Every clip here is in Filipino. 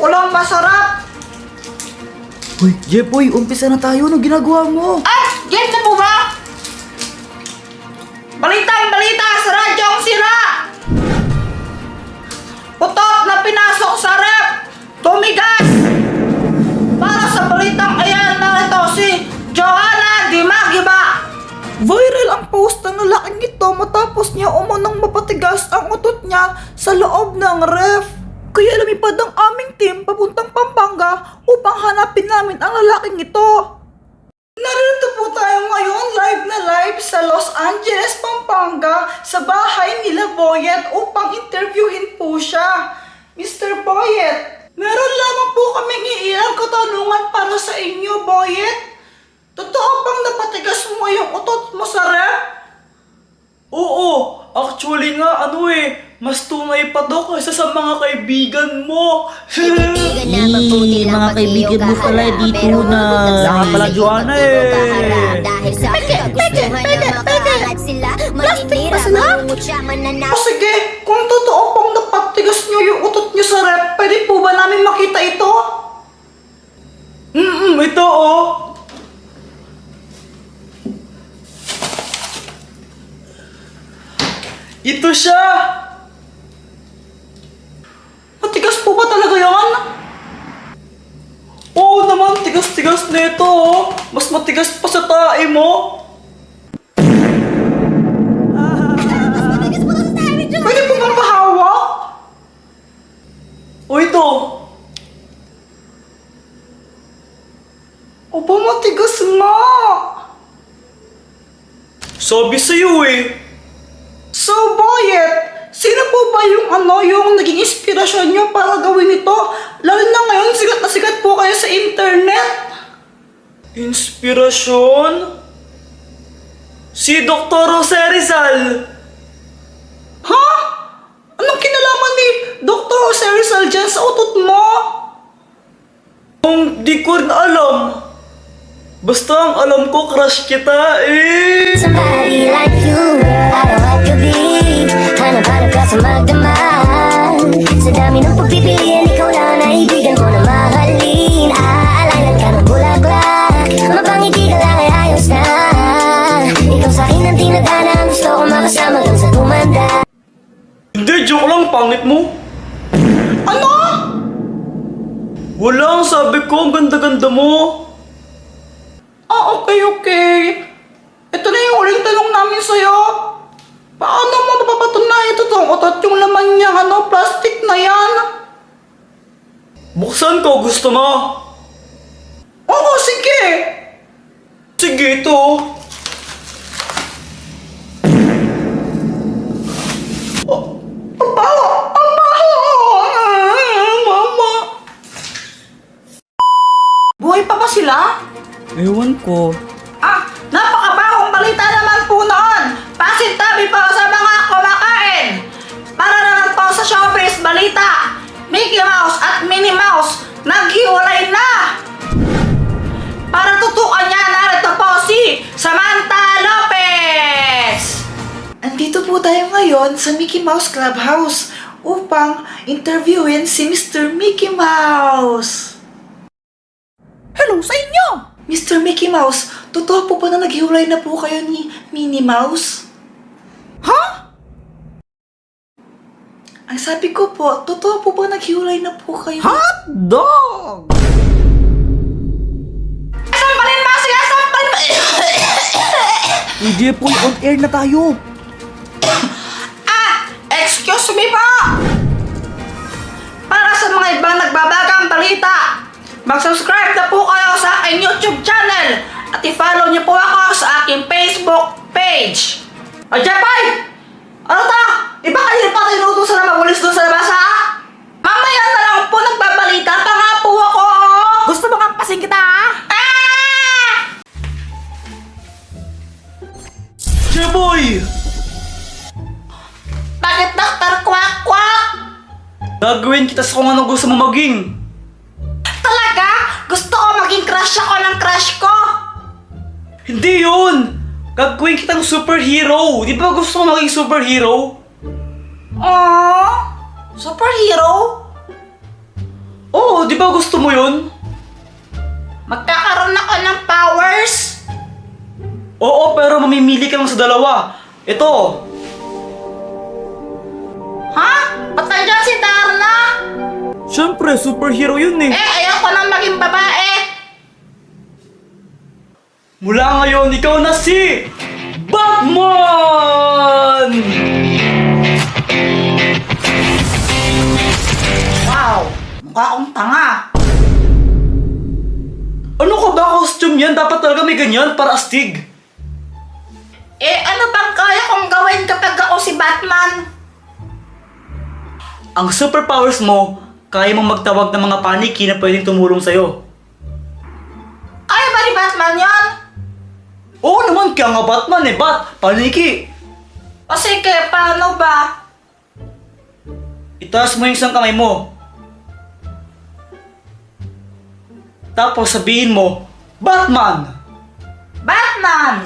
ko lang masarap. Uy, Jepoy, umpisa na tayo. Anong ginagawa mo? Game na po ba? Balitang balita sa radyong sira. Putot na pinasok sa rep. Tumigas. Para sa balitang ayan, narito si Joanna Dimagiba. Viral ang post ng lalaking ito matapos niya umunang mapatigas ang utot niya sa loob ng ref. Kaya lumipad ang aming team papuntang Pampanga upang hanapin namin ang lalaking ito. Narito po tayo ngayon live na live sa Los Angeles, Pampanga sa bahay nila Boyet upang interviewin po siya. Mr. Boyet, meron lamang po kaming iilang katanungan para sa inyo, Boyet. Totoo bang napatigas mo yung utot mo sa ref? Oo, actually nga, mas tunay pa daw kaysa sa mga kaibigan mo. Mga kaibigan mo pala dito na Saka pala Joanna Plastic pa sila? O sige, kung totoo pong napatigas nyo yung utot nyo sa ref, pwede po ba namin makita ito? Ito oh. Ito siya! Matigas po ba talaga yan? Oo naman, tigas-tigas na ito oh. Mas matigas pa sa tae mo. Pwede po bang pahawak? O ito. Opo, matigas nga. Sabi sa'yo eh. So, Boyet, sino po ba yung naging inspirasyon nyo para gawin ito? Lalo na ngayon, sigat na sigat po kayo sa internet. Inspirasyon? Si Dr. Jose Rizal. Ha? Anong kinalaman ni Dr. Jose Rizal dyan sa utot mo? Kung di ko rin alam. Basta ang alam ko, crush kita eh. Somebody like you, araw at gabi hanap-hanap ka sa magdamag. Sa dami ng pagpipilian, ikaw lang ang naibigan ko na mahalin. Aalalan ka ng bulaklak, mapangiti ka lang ay ayos na. Ikaw sa'kin ang tinadhana, gusto ko makasama lang sa tumanda. Hindi, joke lang, pangit mo. Ano? Wala, sabi ko, ang ganda-ganda mo. Okay. Ito na yung uling tanong namin sa'yo. Paano mo mapapatunayan ito tong utot yung laman niya, plastic na yan? Buksan ko, gusto mo? Oo, sige. Sige, ito. Ang baho! Mama! Buhay pa ba sila? Ewan ko. Napakabahong balita naman po noon. Pasintabi po sa mga kumakain. Para naman po sa showbiz balita, Mickey Mouse at Minnie Mouse naghiwalay na. Para tutukan niya, narito po si Samantha Lopez. Andito po tayo ngayon sa Mickey Mouse Clubhouse upang interviewin si Mr. Mickey Mouse. Hello sa inyo! Mr. Mickey Mouse, totoo po ba na naghiwalay na po kayo ni Minnie Mouse? Ha? Ang sabi ko po, totoo po ba naghiwalay na po kayo? Hotdog! Sampalin ba siya? Sampalin ba? Hindi po, on air na tayo. Excuse me po! Para sa mga ibang nagbabagang balita, mag-subscribe na po kayo sa aking YouTube channel at i-follow niyo po ako sa aking Facebook page. O Jepay! Ano to? Di ba kayo pa tinutusan na magulis doon sa labas ha? Mamaya na lang po nagbabalita pa nga po ako. Gusto mo kang pasing kita ha? Jeboy! Bakit Dr. Quack Quack? Gagawin kita sa kung ano gusto mo maging. Talaga? Gusto ko maging crush ako ng crush ko? Hindi yun! Gagawin kitang superhero. Di ba gusto mo maging superhero? Aww, superhero? Oo, di ba gusto mo yun? Magkakaroon ako ng powers? Oo, pero mamimili ka lang sa dalawa. Ito. Ha? Ba't nandiyan si Darna? Siyempre, superhero yun eh. Ayoko nang maging babae. Mula ngayon, ikaw na si Batman! Wow, mukha akong tanga. Ano ka ba? Costume yan? Dapat talaga may ganyan para astig. Ano bang kaya kong gawin kapag ako si Batman? Ang superpowers mo, kaya mong magtawag ng mga paniki na pwedeng tumulong sa'yo. Kaya ba ni Batman yon? Oo naman, kaya nga Batman eh. Paniki. O sige, paano ba? Itaas mo yung isang kamay mo. Tapos sabihin mo, Batman! Batman!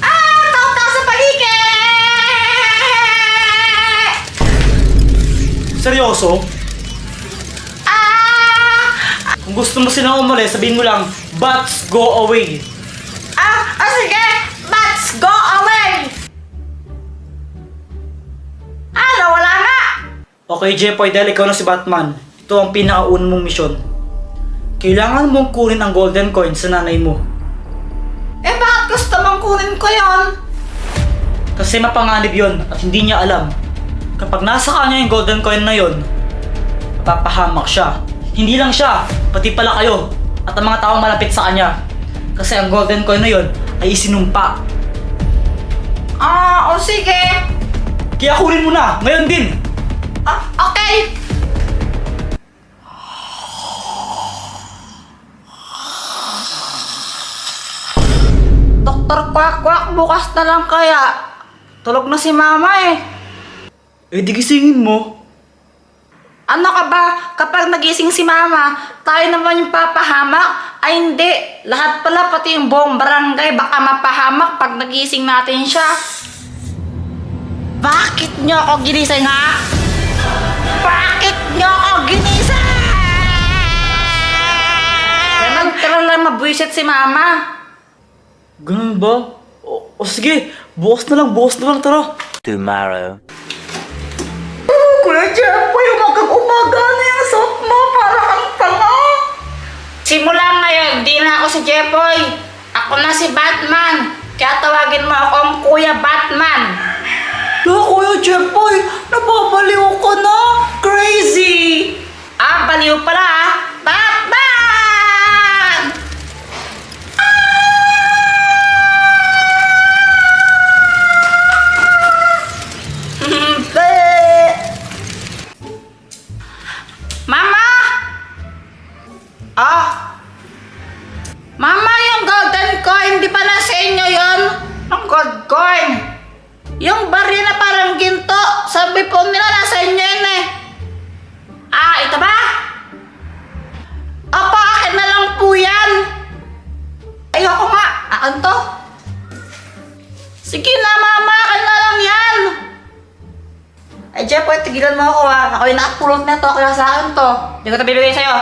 Tao-tao sa paligid! Seryoso? Kung gusto mo silang umalis, sabihin mo lang, Bats, go away. Sige! Let's go away! Wala nga! Okay, Jepoy, dahil ikaw na si Batman, ito ang pinakauna mong misyon. Kailangan mong kunin ang golden coin sa nanay mo. Bakit gusto mong kunin ko yon? Kasi mapanganib yon at hindi niya alam. Kapag nasa kanya yung golden coin na yon, mapapahamak siya. Hindi lang siya, pati pala kayo at ang mga taong malapit sa kanya. Kasi ang golden coin na yon ay isinumpa. O sige! Kaya kunin mo na, ngayon din! Okay! Dr. Quack, bukas na lang kaya. Tulog na si Mama eh. Eh di gisingin mo. Ano ka ba? Kapag nagising si Mama, tayo naman yung papahamak? Ay hindi. Lahat pala, pati yung buong barangay, baka mapahamak pag nagising natin siya. Bakit niyo ako ginising ha? Bakit niyo ako ginising? Ganun talaga mabwisit si Mama. Ganun ba? O sige, bukas na lang, tara. Tomorrow. Kuya Jeffoy, umagang-umaga na yung suot mo para kang tanga. Simula ngayon, di na ako si Jeffoy. Ako na si Batman. Kaya tawagin mo akong Kuya Batman. Kuya Jeffoy, nababaliw ko na. Crazy! Baliw pala ah. Batman! Mama! Mama, yung golden coin, di pa na sa inyo yun? Ang gold coin. Yung baril na parang ginto, sabi po nila nasa inyo yun eh. Ito ba? Opo, akin na lang po yan. Ayoko nga. Akin to? Sige na, Mama, akin na lang yan. Jeffoy, tigilan mo ako ha. Ako yung nakapulot na to, kaya sa akin to. Hindi ko ito bibigay sa'yo.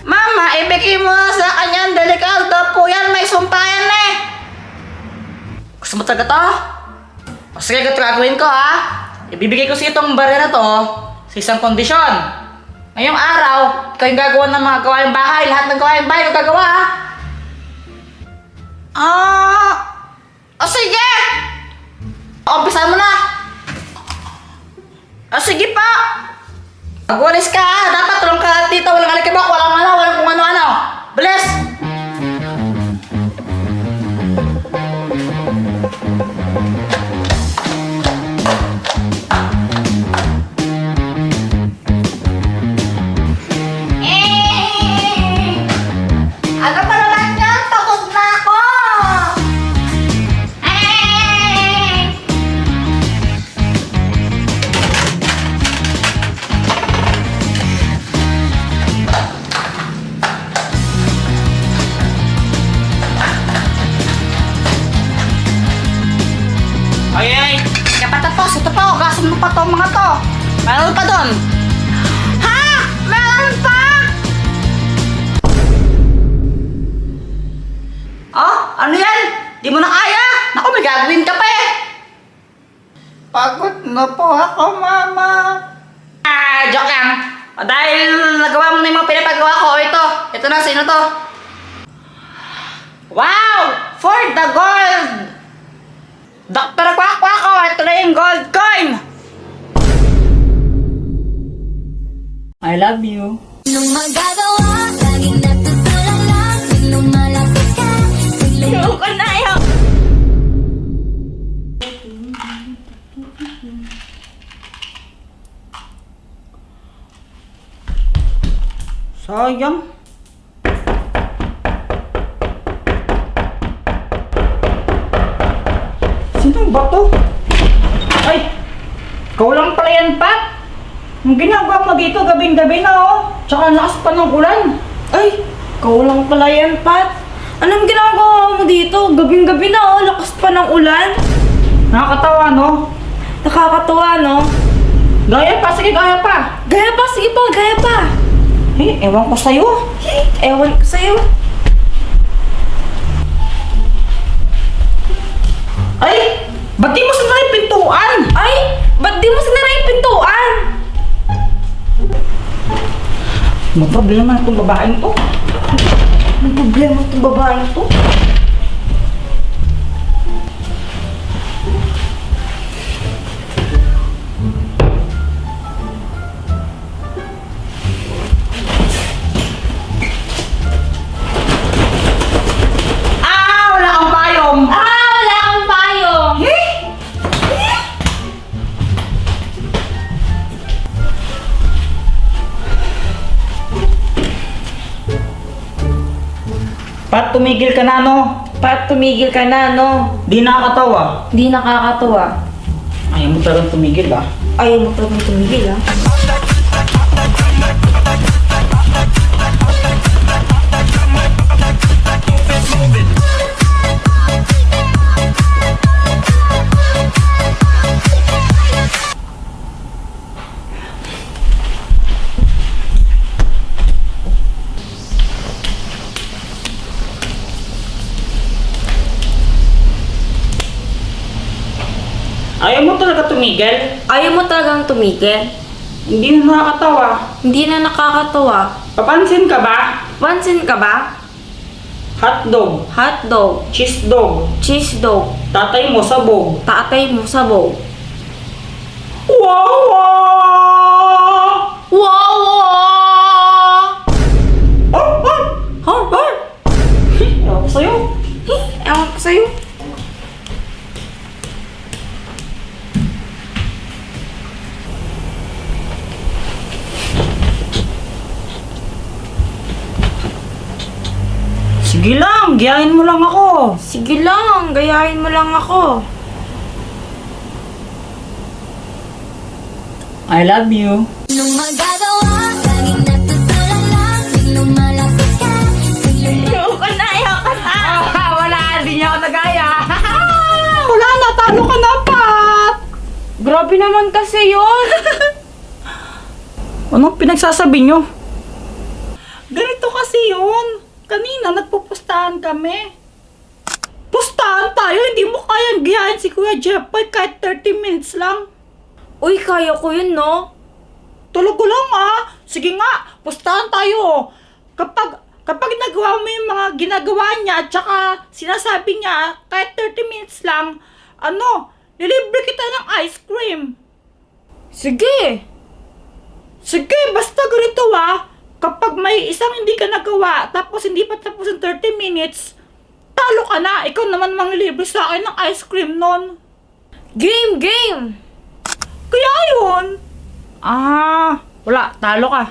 Mama, ibigay mo na sa kanya. Delikado po yan, may sumpayan eh. Gusto mo talaga to? O sige, ito gagawin ko ha. Ibibigay ko sa itong baril na to sa isang kondisyon. Ngayong araw, ikaw yung gagawa ng mga gawaing bahay. Lahat ng gawaing bahay, ikaw gagawa ha. O sige! Umpisahan mo na! Sige pa! Magwalis ka ha! Dapat tulong ka dito, walang alikibok, walang kung ano-ano. Bilis! Ano ba naman yan? Takot na ako! Ay! Kapatapos, ito pa, ugasan mo pa to mga to. Meron pa doon! Ha? Meron pa? Oh, ano yan? Di mo na kaya? Naku, may gagawin ka pa eh! Pagod na po ako, Mama. Joke lang. Dahil nagawa mo na yung mga pinapagawa ko, ito na, sino to? Wow! For the gold! Dr. Quack-Quacko, ito na yung gold coin! I love you. Nung magagawa, laging natutulala. Nung malapit ka, biglang Ayoko na, ayoko. Sayang. Sino ba to? Ay! Ikaw lang pala yan, Pat! Ang ginagawa mo dito gabing-gabi na, oh! Tsaka ang lakas pa ng ulan! Ay, ikaw lang pala yan, Pat. Anong ginagawa mo dito? Gabing-gabi na, oh. Lakas pa ng ulan. Nakakatawa, no? Nakakatuwa, no? Gaya pa, sige, gaya pa! Gaya pa, sige pa, gaya pa. Ewan ko sa'yo. Ewan ko sa'yo. Ay! Ba't di mo sinara yung pintuan? Ay, ba't di mo sinara yung pintuan? May problema na itong babaeng to. May problema itong babaeng to. Wala kang payong! Wala kang payong. Pat, tumigil ka na, no? Pat, tumigil ka na, no? Di nakakatawa. Di nakakatuwa. Ayaw mo talagang tumigil, ah. Ayaw mo talagang tumigil, ah. Ayaw mo talaga tumigil? Ayaw mo talagang tumigil? Hindi na nakakatawa. Hindi na nakakatuwa. Papansin ka ba? Pansin ka ba? Hotdog, Hotdog, cheese dog, cheese dog, tatay mo sabog. tatay mo sabog. Wow! Wow! Oh, oh! Huh? Huh? Ewan ko sa'yo. Ewan ko sa'yo. Sige lang, giyahin mo lang ako. Sige lang, gayahin mo lang ako. I love you. Nung magagawa, laging natutulala. Nung malapit ka, biglang Ayoko na. Wala, hindi niya ako nagaya. Wala, natalo ka na, Pat. Grabe naman kasi yun. Anong pinagsasabi niyo? Ganito kasi yun. Kanina, nagpupustahan kami. Pustahan tayo, hindi mo kayang giyahin si Kuya Jeffoy kahit 30 minutes lang. Uy, kaya ko yun, no? Tulog ko lang, ah. Sige nga, pustahan tayo. Kapag nagawa mo yung mga ginagawa niya at saka sinasabi niya kahit 30 minutes lang, lilibre kita ng ice cream. Sige. Sige, basta ganito, ah. Kapag may isang hindi ka nagawa, tapos hindi pa tapos ang 30 minutes, talo ka na. Ikaw naman manglilibre sa akin ng ice cream nun. Game! Kaya yun. Wala. Talo ka.